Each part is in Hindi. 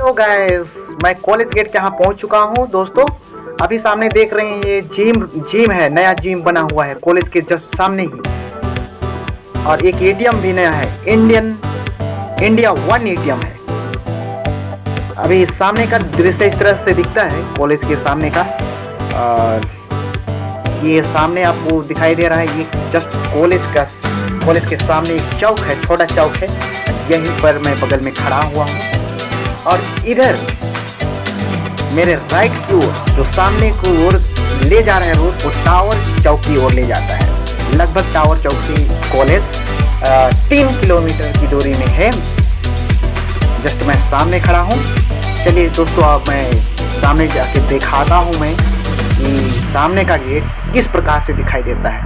हेलो गाइस, मैं कॉलेज गेट के यहाँ पहुँच चुका हूँ दोस्तों। अभी सामने देख रहे हैं ये जिम है, नया जिम बना हुआ है कॉलेज के जस्ट सामने ही। और एक एटीएम भी नया है, इंडिया वन एटीएम है। अभी सामने का दृश्य इस तरह से दिखता है कॉलेज के सामने का। और ये सामने आपको दिखाई दे रहा है, ये जस्ट कॉलेज के सामने एक चौक है, छोटा चौक है। यहीं पर मैं बगल में खड़ा हुआ हूँ। और इधर मेरे राइट की ओर जो सामने की ओर ले जा रहा है रोड, वो टावर चौक की ओर ले जाता है। लगभग टावर चौक से कॉलेज 3 किलोमीटर की दूरी में है। जस्ट मैं सामने खड़ा हूँ। चलिए दोस्तों, अब मैं सामने जाके दिखाता हूँ मैं कि सामने का गेट किस प्रकार से दिखाई देता है।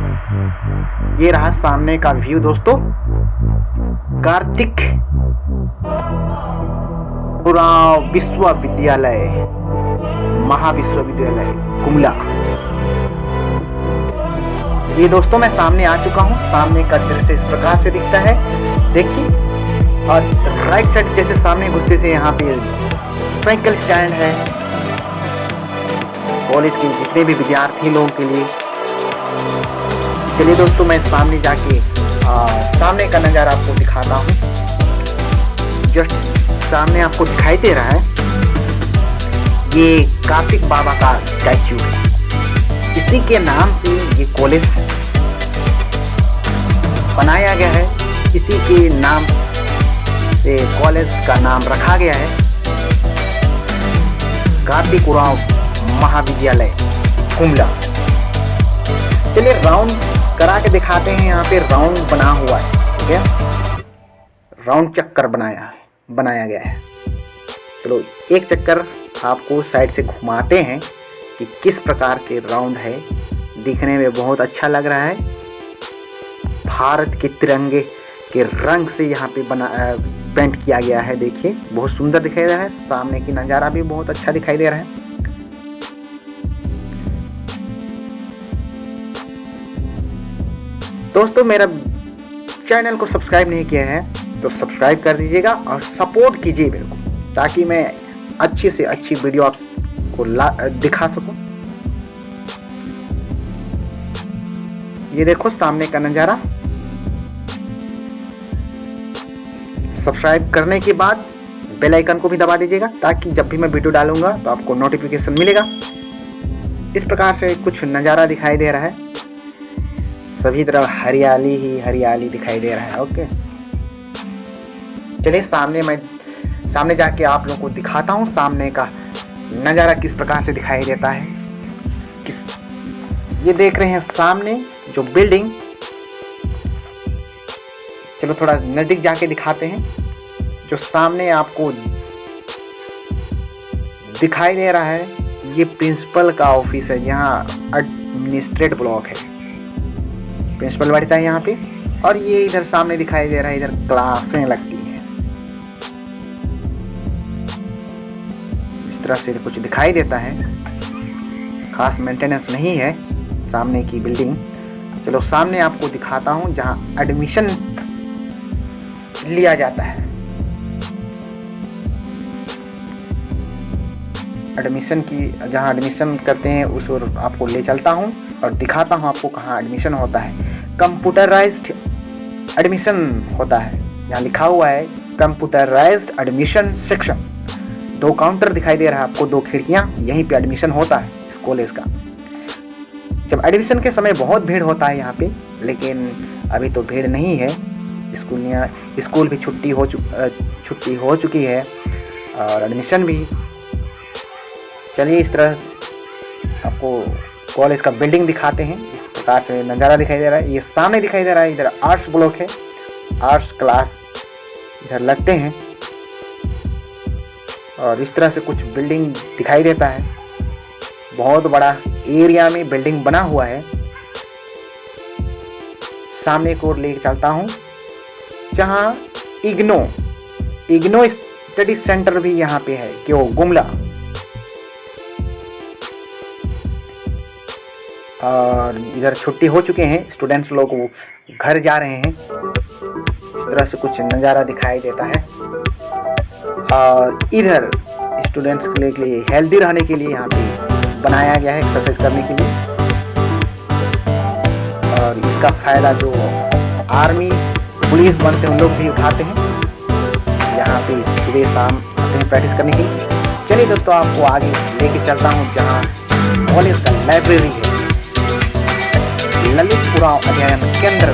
ये रहा सामने का व्यू दोस्तों। कार्तिक विश्वविद्यालय, महाविश्वविद्यालय गुमला। ये दोस्तों मैं सामने आ चुका हूँ। सामने का दृश्य इस प्रकार से दिखता है, देखिए। और राइट साइड जैसे सामने घुसते से यहाँ पे साइकिल स्टैंड है कॉलेज के जितने भी विद्यार्थी लोगों के लिए। चलिए दोस्तों, मैं सामने जाके सामने का नज़ारा आपको दिखाता हूँ। जस्ट सामने आपको दिखाई दे रहा है, ये कार्तिक बाबा का स्टैचू है। इसी के नाम से ये कॉलेज बनाया गया है, इसी के नाम से कॉलेज का नाम रखा गया है, कार्तिक उरांव महाविद्यालय गुमला। चलिए राउंड करा के दिखाते हैं। यहाँ पे राउंड बना हुआ है, ठीक है, राउंड चक्कर बनाया गया है। चलो एक चक्कर आपको साइड से घुमाते हैं कि किस प्रकार से राउंड है। दिखने में बहुत अच्छा लग रहा है। भारत के तिरंगे के रंग से यहाँ पे पेंट किया गया है। देखिए बहुत सुंदर दिखाई दे रहा है। सामने की नज़ारा भी बहुत अच्छा दिखाई दे रहा है। दोस्तों, मेरा चैनल को सब्सक्राइब नहीं किया है तो सब्सक्राइब कर दीजिएगा और सपोर्ट कीजिए मेरे को, ताकि मैं अच्छी से अच्छी वीडियो आपको दिखा सकूं। ये देखो सामने का नज़ारा। सब्सक्राइब करने के बाद बेल आइकन को भी दबा दीजिएगा, ताकि जब भी मैं वीडियो डालूंगा तो आपको नोटिफिकेशन मिलेगा। इस प्रकार से कुछ नज़ारा दिखाई दे रहा है। सभी तरफ हरियाली ही हरियाली दिखाई दे रहा है। ओके, चलिए सामने जाके आप लोगों को दिखाता हूँ सामने का नज़ारा किस प्रकार से दिखाई देता है। ये देख रहे हैं सामने जो बिल्डिंग। चलो थोड़ा नज़दीक जाके दिखाते हैं। जो सामने आपको दिखाई दे रहा है, ये प्रिंसिपल का ऑफिस है। यहाँ एडमिनिस्ट्रेटिव ब्लॉक है, प्रिंसिपल बैठता है यहाँ पे। और ये इधर सामने दिखाई दे रहा है, इधर क्लासें लगती हैं। इस तरह से कुछ दिखाई देता है। खास मेंटेनेंस नहीं है सामने की बिल्डिंग। चलो सामने आपको दिखाता हूँ जहाँ एडमिशन लिया जाता है। जहाँ एडमिशन करते हैं उस ओर आपको ले चलता हूँ और दिखाता हूँ आपको कहाँ एडमिशन होता है। कंप्यूटराइज्ड एडमिशन होता है। यहाँ लिखा हुआ है कंप्यूटराइज्ड एडमिशन सेक्शन। 2 काउंटर दिखाई दे रहा है आपको, 2 खिड़कियाँ। यहीं पे एडमिशन होता है इस कॉलेज का। जब एडमिशन के समय बहुत भीड़ होता है यहाँ पे, लेकिन अभी तो भीड़ नहीं है। स्कूल भी छुट्टी हो चुकी है और एडमिशन भी। चलिए इस तरह आपको कॉलेज का बिल्डिंग दिखाते हैं। इस प्रकार से नज़ारा दिखाई दे रहा है। ये सामने दिखाई दे रहा है, इधर आर्ट्स ब्लॉक है, आर्ट्स क्लास इधर लगते हैं। और इस तरह से कुछ बिल्डिंग दिखाई देता है। बहुत बड़ा एरिया में बिल्डिंग बना हुआ है। सामने की ओर लेके चलता हूँ जहाँ इग्नो स्टडी सेंटर भी यहाँ पे है, क्यों गुमला। और इधर छुट्टी हो चुके हैं, स्टूडेंट्स लोग घर जा रहे हैं। इस तरह से कुछ नज़ारा दिखाई देता है। और इधर स्टूडेंट्स के लिए हेल्दी रहने के लिए यहाँ पे बनाया गया है, एक्सरसाइज करने के लिए। और इसका फ़ायदा जो आर्मी पुलिस बनते हैं उन लोग भी उठाते हैं, यहाँ पे सुबह शाम आते हैं प्रैक्टिस करने के लिए। चलिए दोस्तों, आपको आगे लेके चलता हूँ जहाँ कॉलेज का लाइब्रेरी है, ललितपुरा अध्ययन केंद्र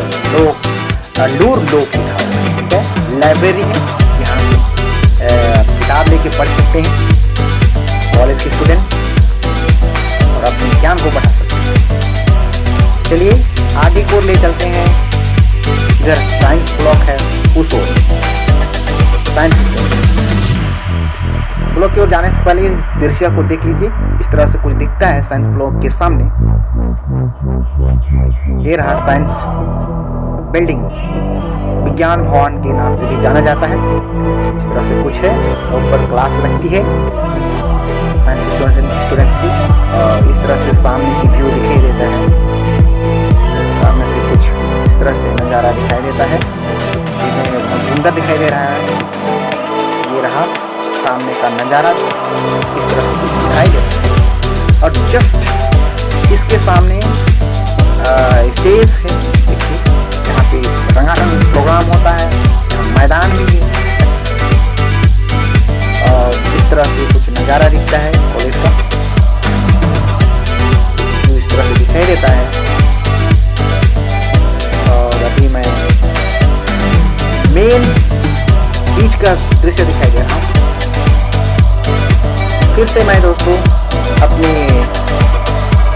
लूर लोक लिखा हुआ है, ठीक है। लाइब्रेरी है, यहाँ से किताब लेके पढ़ सकते हैं कॉलेज के स्टूडेंट और अपने ज्ञान को बढ़ा सकते हैं। चलिए आगे को ले चलते हैं, इधर साइंस ब्लॉक है, उस ओर साइंस ब्लॉक की ओर जाने से पहले इस दृश्य को देख लीजिए। इस तरह से कुछ दिखता है साइंस ब्लॉक के सामने। ये रहा साइंस बिल्डिंग, विज्ञान भवन के नाम से भी जाना जाता है। इस तरह से कुछ है, ऊपर क्लास लगती है साइंस स्टूडेंट्स की। और इस तरह से सामने की व्यू दिखाई देता है, सामने से कुछ इस तरह से नज़ारा दिखाई देता है, बहुत सुंदर दिखाई दे रहा है। ये रहा सामने का नज़ारा, इस तरह से कुछ दिखाई दे रहा है। और जस्ट इसके सामने स्टेज है, देखिए यहाँ पे रंगारंग प्रोग्राम होता है, यहाँ मैदान भी है। और इस तरह से कुछ नज़ारा दिखता है कॉलेज का, इस तरह से दिखाई देता है। और अभी मैं मेन बीच का दृश्य दिखाई दे रहा हूँ। फिर से मैं दोस्तों अपने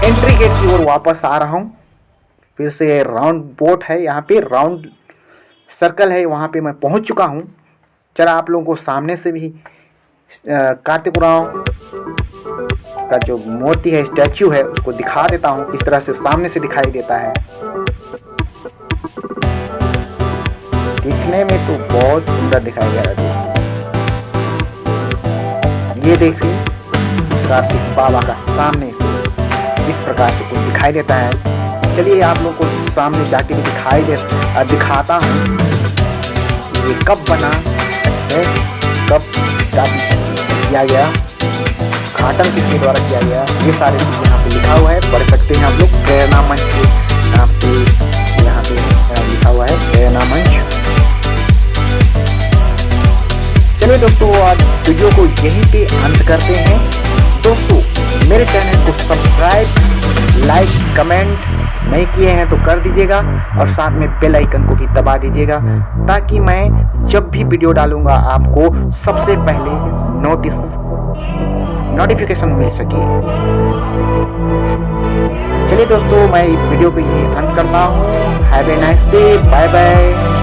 एंट्री गेट की ओर वापस आ रहा हूँ। फिर से राउंड बोट है, यहाँ पे राउंड सर्कल है, वहाँ पे मैं पहुँच चुका हूँ। चला आप लोगों को सामने से भी कार्तिकराव का जो मूर्ति है, स्टैचू है, उसको दिखा देता हूँ। इस तरह से सामने से दिखाई देता है, दिखने में तो बहुत सुंदर दिखाई दे रहा है दोस्तों। ये देखिए कार्तिक बाबा का सामने से इस प्रकार से कुछ दिखाई देता है। चलिए आप लोगों को सामने जाके भी दिखाता हूँ ये कब बना है, कब किया गया, उद्घाटन किसके द्वारा किया गया, ये सारे चीज़ यहाँ पे लिखा हुआ है, पढ़ सकते हैं आप लोग। प्रेरणा मंच के नाम से यहाँ पे लिखा हुआ है, प्रेरणा मंच। चलिए दोस्तों, आज वीडियो को यहीं पे अंत करते हैं। दोस्तों मेरे चैनल को सब्सक्राइब, लाइक, कमेंट नहीं किए हैं तो कर दीजिएगा और साथ में बेल आइकन को भी दबा दीजिएगा, ताकि मैं जब भी वीडियो डालूंगा आपको सबसे पहले नोटिफिकेशन मिल सके। चलिए दोस्तों, मैं वीडियो को यहीं अंत करता हूँ। Have a nice day, bye bye.